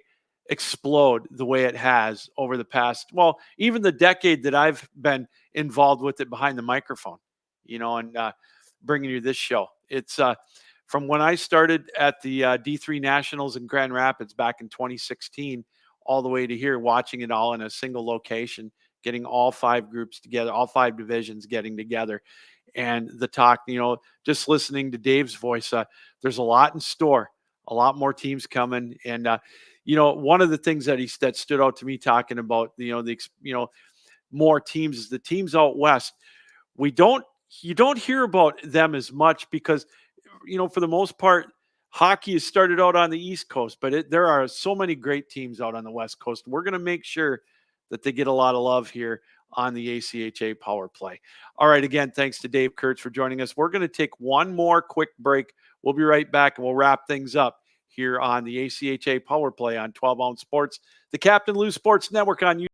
explode the way it has over the past, even the decade that I've been involved with it behind the microphone, and bringing you this show. It's from when I started at the D3 Nationals in Grand Rapids back in 2016, all the way to here, watching it all in a single location, getting all 5 groups together, all 5 divisions getting together. And the talk, just listening to Dave's voice, there's a lot in store, a lot more teams coming. And, one of the things that stood out to me talking about, more teams is the teams out West. You don't hear about them as much because, for the most part, hockey has started out on the East Coast, but there are so many great teams out on the West Coast. We're going to make sure that they get a lot of love here on the ACHA Power Play. All right, again, thanks to Dave Kurtz for joining us. We're going to take one more quick break. We'll be right back, and we'll wrap things up here on the ACHA Power Play on 12 Ounce Sports, the Captain Lou Sports Network on YouTube.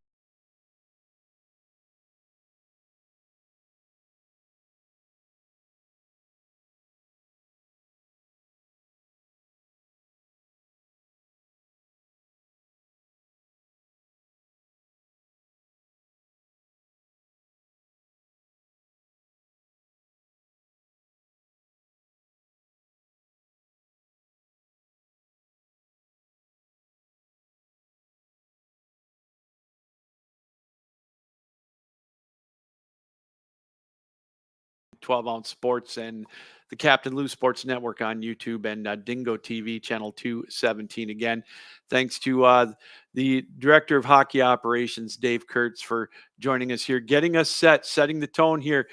12 Ounce Sports and the Captain Lou Sports Network on YouTube and Dingo TV, channel 217. Again, thanks to the Director of Hockey Operations, Dave Kurtz, for joining us here, getting us setting the tone here.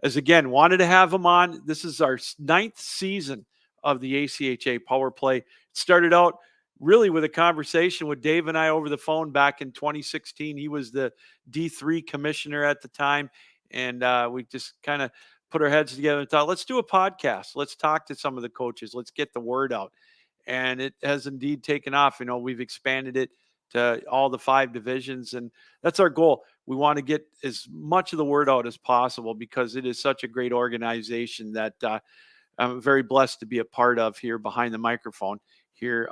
As again, wanted to have him on. This is our 9th season of the ACHA Power Play. It started out really with a conversation with Dave and I over the phone back in 2016. He was the D3 commissioner at the time. And we just kind of put our heads together and thought, let's do a podcast. Let's talk to some of the coaches. Let's get the word out. And it has indeed taken off. You know, we've expanded it to all the 5 divisions. And that's our goal. We want to get as much of the word out as possible because it is such a great organization that I'm very blessed to be a part of here behind the microphone here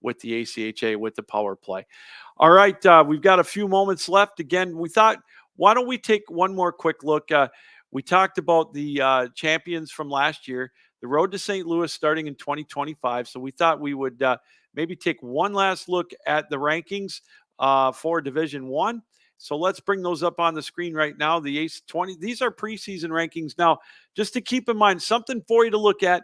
with the ACHA, with the Power Play. All right, we've got a few moments left. Again, we thought, why don't we take one more quick look? We talked about the champions from last year, the road to St. Louis starting in 2025. So we thought we would maybe take one last look at the rankings for Division One. So let's bring those up on the screen right now. The ACE 20, these are preseason rankings. Now, just to keep in mind, something for you to look at,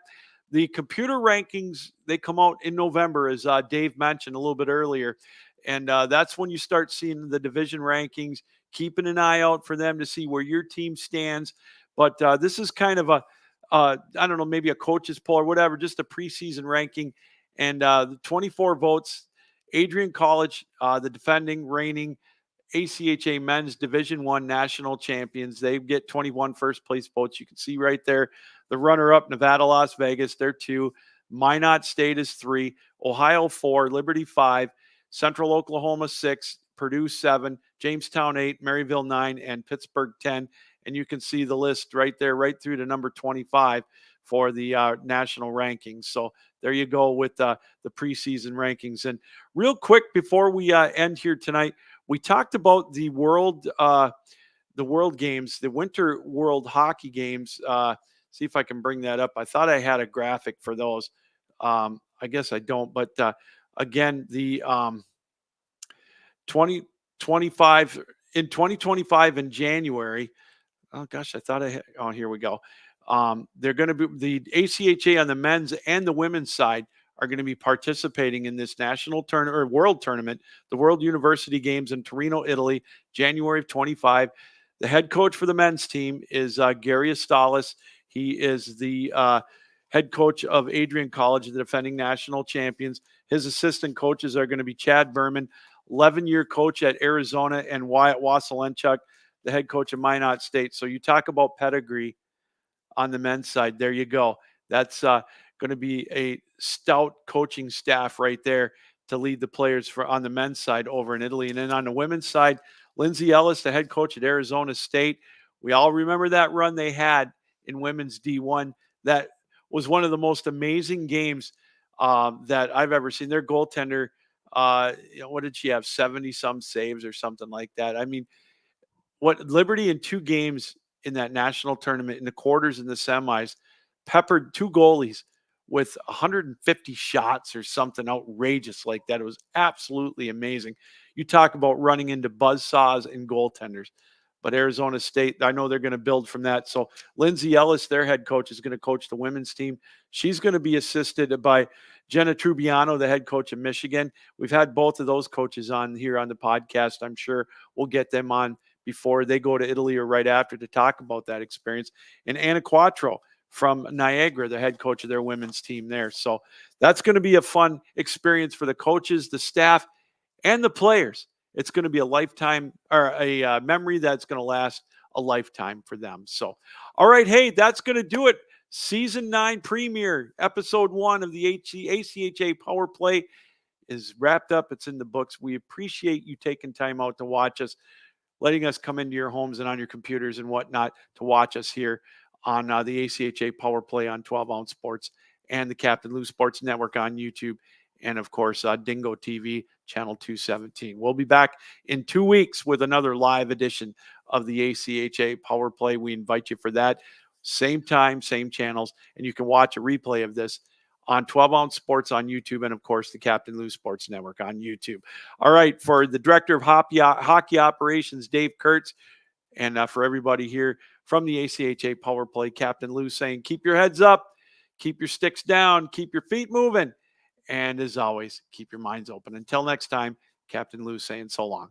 the computer rankings, they come out in November, as Dave mentioned a little bit earlier. And that's when you start seeing the division rankings, keeping an eye out for them to see where your team stands. But this is kind of I don't know, maybe a coach's poll or whatever, just a preseason ranking. And the 24 votes, Adrian College, the defending, reigning ACHA Men's Division I national champions. They get 21 first place votes. You can see right there. The runner-up, Nevada, Las Vegas, they're 2. Minot State is 3. Ohio 4. Liberty 5. Central Oklahoma 6. Purdue 7. Jamestown 8. Maryville 9. And Pittsburgh 10. And you can see the list right there, right through to number 25 for the national rankings. So there you go with the preseason rankings. And real quick, before we end here tonight, we talked about the world games, the Winter World Hockey Games. See if I can bring that up. I thought I had a graphic for those. I guess I don't. But again, the 2025 in January. Oh gosh, I thought I had. Oh, here we go. They're going to be the ACHA on the men's and the women's side are going to be participating in this national tournament or world tournament, the World University Games in Torino, Italy, January of 25. The head coach for the men's team is Gary Astalis. He is the head coach of Adrian College, the defending national champions. His assistant coaches are going to be Chad Berman, 11-year coach at Arizona, and Wyatt Wasylenchuk, the head coach of Minot State. So you talk about pedigree on the men's side. There you go. That's going to be a stout coaching staff right there to lead the players on the men's side over in Italy. And then on the women's side, Lindsay Ellis, the head coach at Arizona State. We all remember that run they had in women's D1. That was one of the most amazing games that I've ever seen. Their goaltender, what did she have? 70-some saves or something like that. I mean, what Liberty in 2 games in that national tournament, in the quarters and the semis, peppered 2 goalies with 150 shots or something outrageous like that. It was absolutely amazing. You talk about running into buzzsaws and goaltenders. But Arizona State, I know they're going to build from that. So Lindsay Ellis, their head coach, is going to coach the women's team. She's going to be assisted by Jenna Trubiano, the head coach of Michigan. We've had both of those coaches on here on the podcast. I'm sure we'll get them on before they go to Italy or right after to talk about that experience. And Anna Quattro from Niagara, the head coach of their women's team there. So that's going to be a fun experience for the coaches, the staff, and the players. It's going to be a lifetime or a memory that's going to last a lifetime for them. So, all right. Hey, that's going to do it. Season 9 premiere, episode 1 of the ACHA Power Play is wrapped up. It's in the books. We appreciate you taking time out to watch us, letting us come into your homes and on your computers and whatnot to watch us here on the ACHA Power Play on 12 Ounce Sports and the Captain Lou Sports Network on YouTube. And of course, Dingo TV, channel 217. We'll be back in 2 weeks with another live edition of the ACHA Power Play. We invite you for that. Same time, same channels. And you can watch a replay of this on 12 Ounce Sports on YouTube and, of course, the Captain Lou Sports Network on YouTube. All right, for the Director of Hockey Operations, Dave Kurtz, And for everybody here from the ACHA Power Play, Captain Lou saying, keep your heads up, keep your sticks down, keep your feet moving. And as always, keep your minds open. Until next time, Captain Lou saying so long.